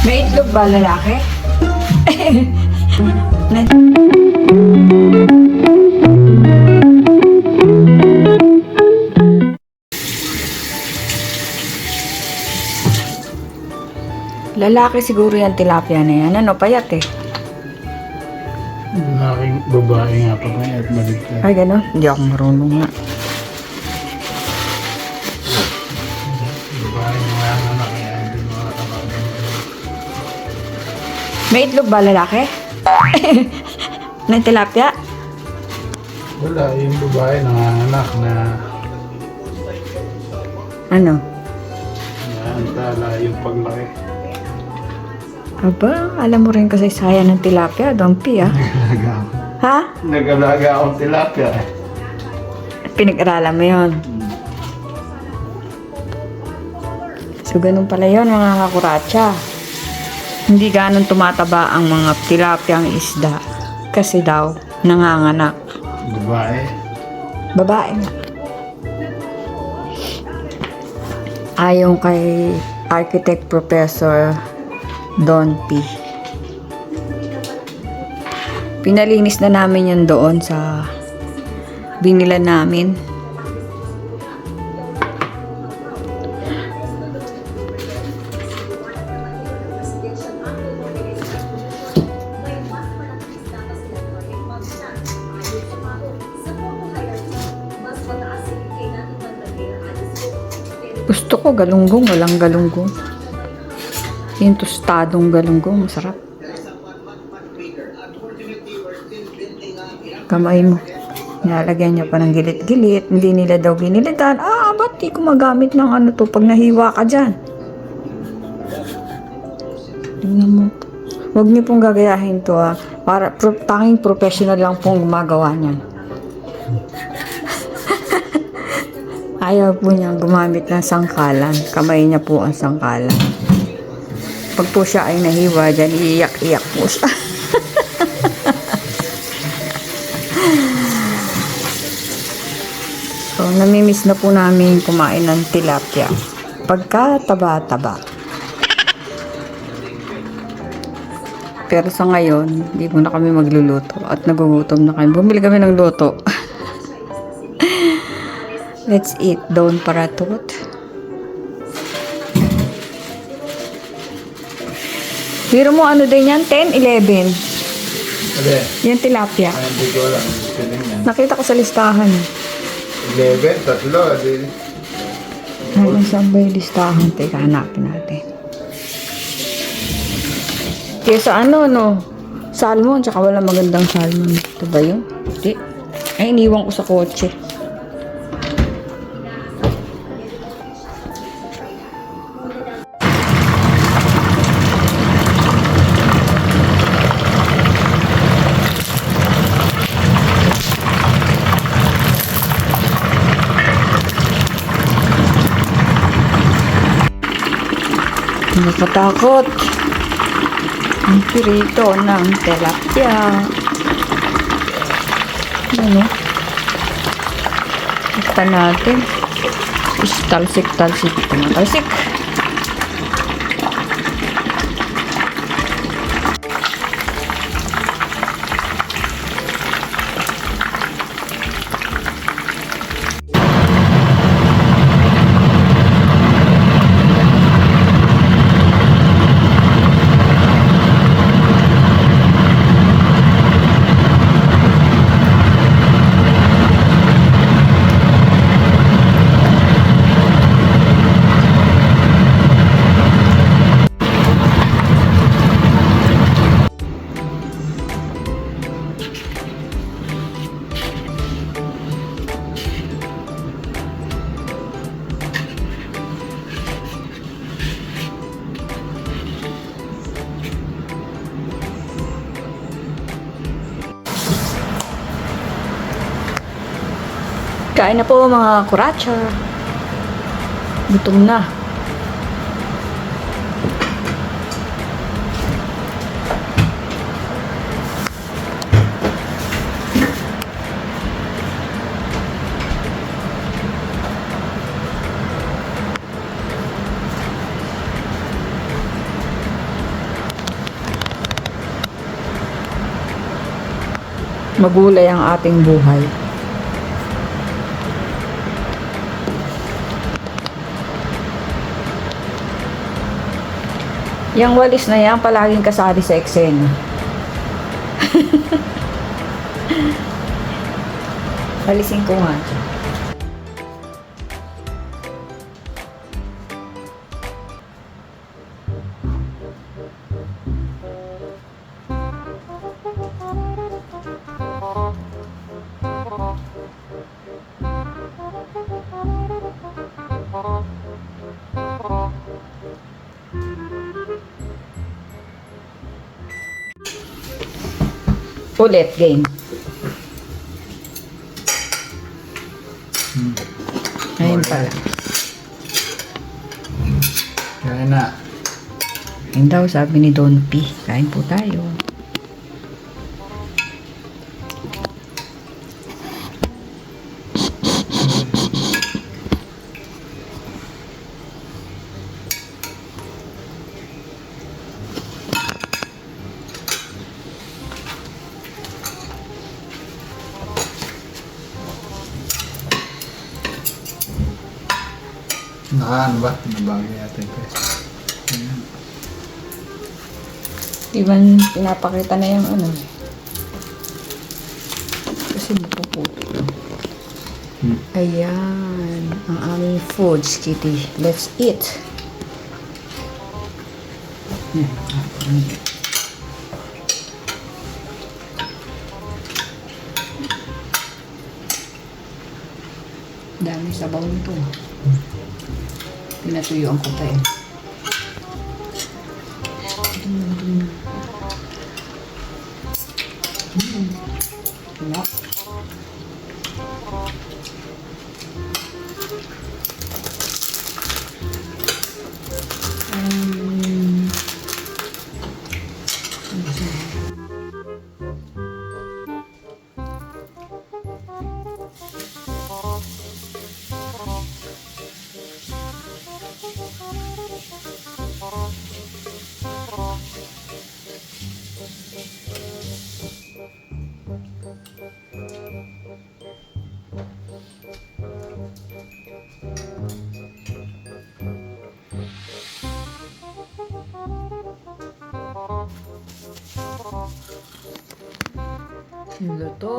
May itlog ba lalaki? Lalaki siguro yung tilapia na yan. Ano, payat eh. Lalaking babae nga pa ba at baligtad. Ay, gano'n? Hindi ako marunong nga. Babae nga na kaya hindi mga kamagin. May itlog ba lalaki? Na tilapia? Wala, yung babae nanganganak na Ano? naantala yung paglaki. Aba, alam mo rin kasi saya ng tilapia, Dompi ah. Nag-alaga ako. Ha? Nag-alaga akong tilapia eh. Pinag-aralan mo yun. So, ganun pala yun mga kakuratsa. Hindi ganun tumataba ang mga tilapiang isda. Kasi daw, nanganganak. Babae. Babae nga. Ayon kay Architect Professor Don P. Pinalinis na namin yan doon sa binila namin. Gusto ko galunggong, walang galunggong. Yung tostadong galunggong, masarap. Kamay mo. Nilalagyan niya pa ng gilit-gilit. Hindi nila daw ginilitan. Ba't di ko magamit ng ano to pag nahiwa ka dyan? Tingnan mo. Huwag niyo pong gagayahin to Para tanging professional lang pong gumagawa niyan. Ayaw po niyang gumamit ng sangkalan. Kamay niya po ang sangkalan. Pag po siya ay nahiwa dyan, iiyak-iyak po siya. So, namimiss na po namin kumain ng tilapia. Pagka taba-taba. Pero sa ngayon, hindi po na kami magluluto. At nagugutom na kami. Bumili kami ng luto. Let's eat Don Paratot. Biro mo ano din yan? 10, 11. Ade, Yan tilapia. hindi ko alam. Piling yan. Nakita ko sa listahan. 11, tatlo. Ade. Hanggang saan ba yung listahan? Teka, hanapin natin. Kaya sa ano, no? Salmon, tsaka wala magandang salmon. Ito ba yun? Hindi. Ay, iniwan ko sa kotse. Nakatakot. Ang pirito ng tilapia. Ano? Ito natin. Talsik-talsik. Talsik. Kain na po mga kuratsa. Gutom na. Magulay ang ating buhay. Yang walis na yan, palaging kasali sa eksena. Walisin ko nga. Ulit, game. Ayun pala. Kaya na. Ayun daw, sabi ni Don P. Kain po tayo. Nakaan ba? Nabagay yata ito. Ayan. Diban, pinapakita na yung ano. Kasi mapuputo. Ayan, ang aming foods, Kitty. Let's eat. Dami sabaw nito. Pinatuyuan ko pa eh. Wala. Luto.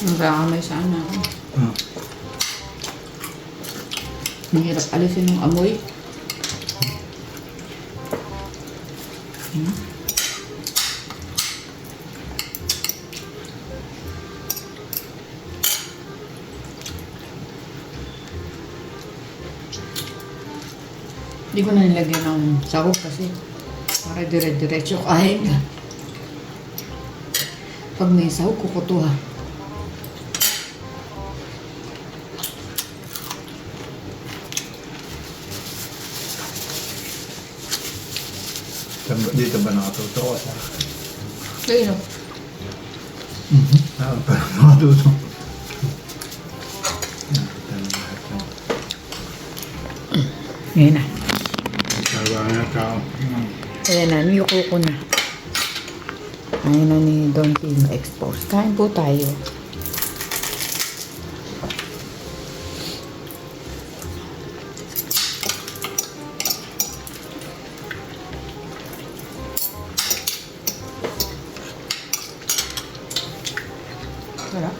Nagkakamay sana ako. Mahirap alisin yung amoy. Hindi ko na nilagyan ng sahog kasi para dire-diretso kain. Pag may sahog, kukutuha. Dito ba nakatuto ko sa? Ayun o. Parang nakatuto. Ayan na. Sabi na tao. Ayan na, niyuko ko na. Ayan na ni Don P. Ma-expose. Kain po tayo. Sarap.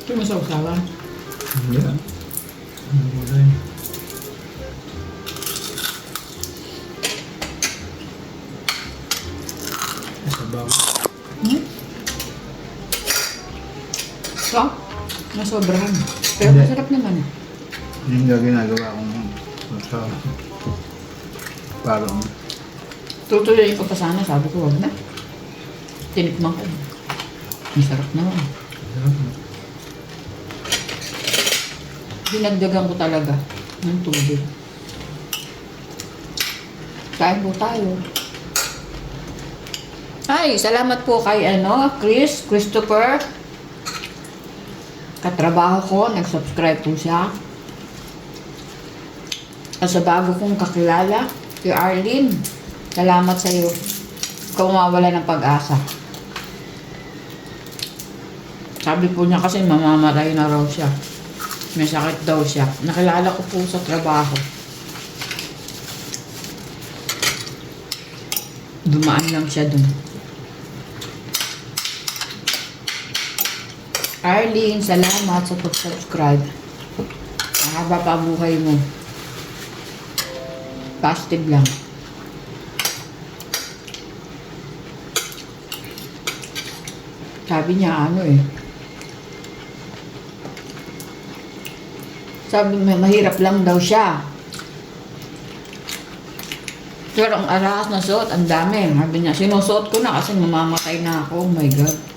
Ito mo sausawan. Yeah. So, nasobrahan. Pero Hindi. masarap naman. Yung ginagawa kong sa parang Tutuloy ko pa sana. Sabi ko, wag na. Tinikman ko. Masarap naman. Dinagdagan ko talaga ng tubig. Kain po tayo. Ay, salamat po kay Christopher. Katrabaho ko, nag-subscribe po siya. At sa bago kong kakilala, si Arlene, salamat sa iyo. Ikaw mawala ng pag-asa. Sabi po niya kasi mamamatay na raw siya. May sakit daw siya. Nakilala ko po sa trabaho. Dumaan lang siya dun. Arlene, salamat sa pag-subscribe. Mahaba pa ang buhay mo. Positive lang. Sabi niya sabi mahirap lang daw siya. Pero ang arahas na suot, ang dami. Sabi niya, sinusuot ko na kasi mamamatay na ako. Oh my God.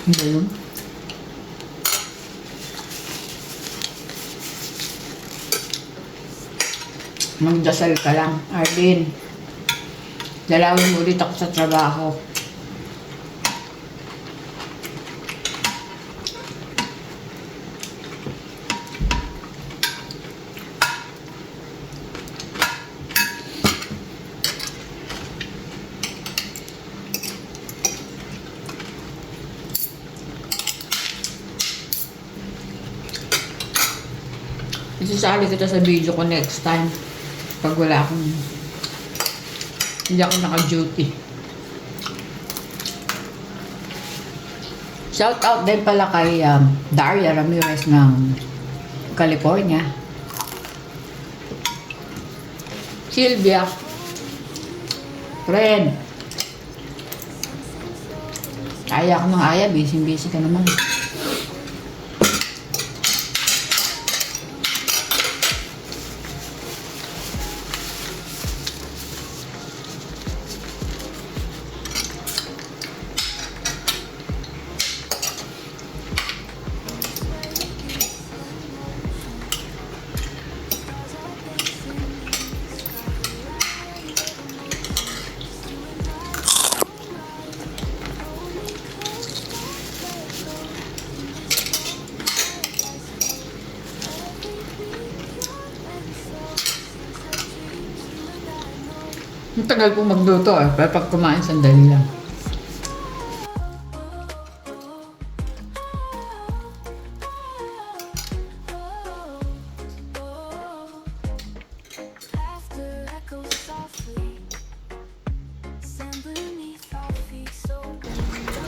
Ano ba yun? Magdasal ka lang, Arlene. Dalawin mo ulit ako sa trabaho. Isasali kita sa video ko next time. Pag wala akong... Hindi ako naka-duty. Shout out din pala kay Daria Ramirez ng California. Sylvia. Friend. Aya ko ng aya. Busy-busy ka naman. Ang tagal po magluto pero pag kumain sandali lang.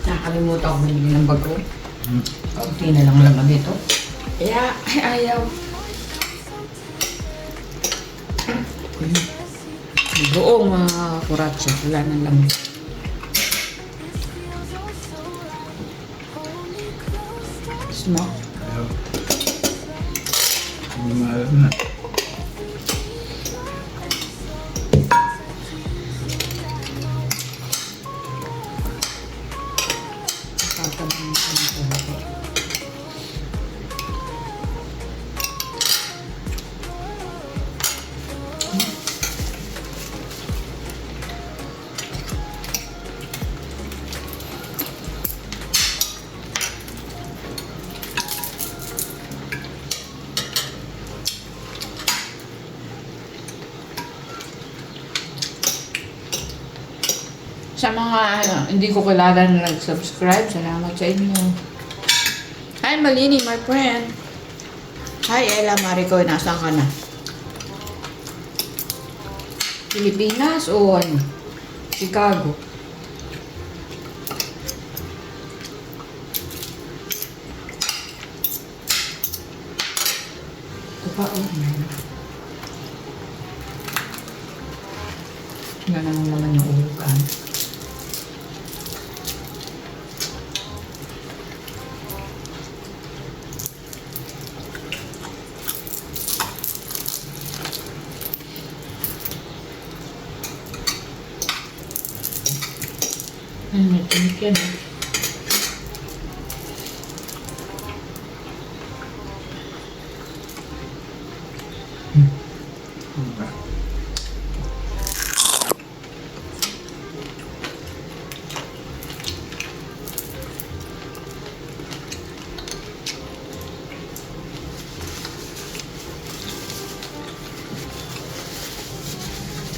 Nakalimutan ko bumili ng bago. Kaunti na lang laman dito. Kaya ayaw. Buong mga kuratsa, wala nang laman. Smoke. ayaw. Hindi maalam na. Tatabang ko ng konti. Sa mga hindi ko kilala na nag-subscribe, salamat sa inyo. Hi Malini, my friend. Hi Ella Maricoy, nasaan ka na? Pilipinas o ano? Chicago? Ito pa, Ganun naman yung ulo ka. Tinik yan eh.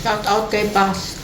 Shout out kay Paz.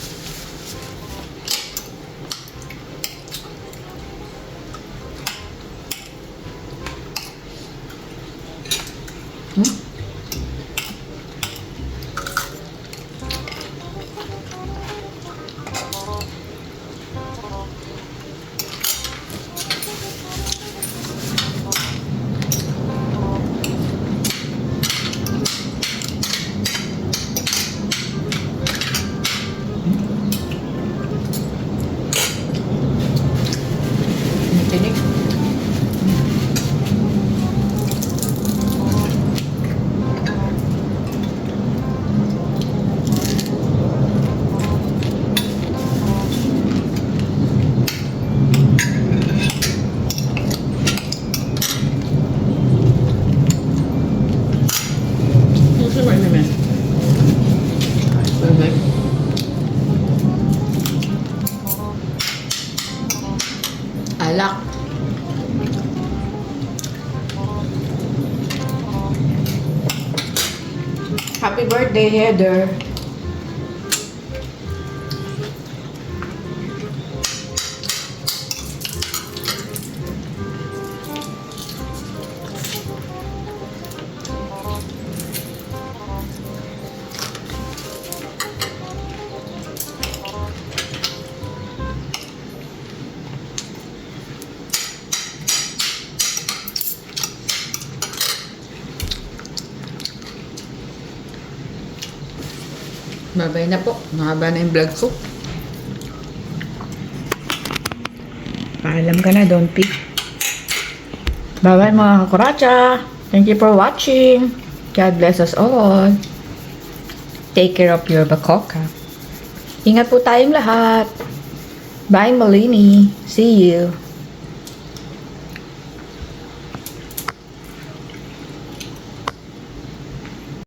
Tinik. Gusto mo naman. Perfect. Alak. Happy birthday, Heather. Babay na po. Mahaba na yung vlog ko. Paalam ka na, Don P. Bye-bye mga kakuracha. Thank you for watching. God bless us all. Take care of your bakoka. Ingat po tayong lahat. Bye, Malini. See you.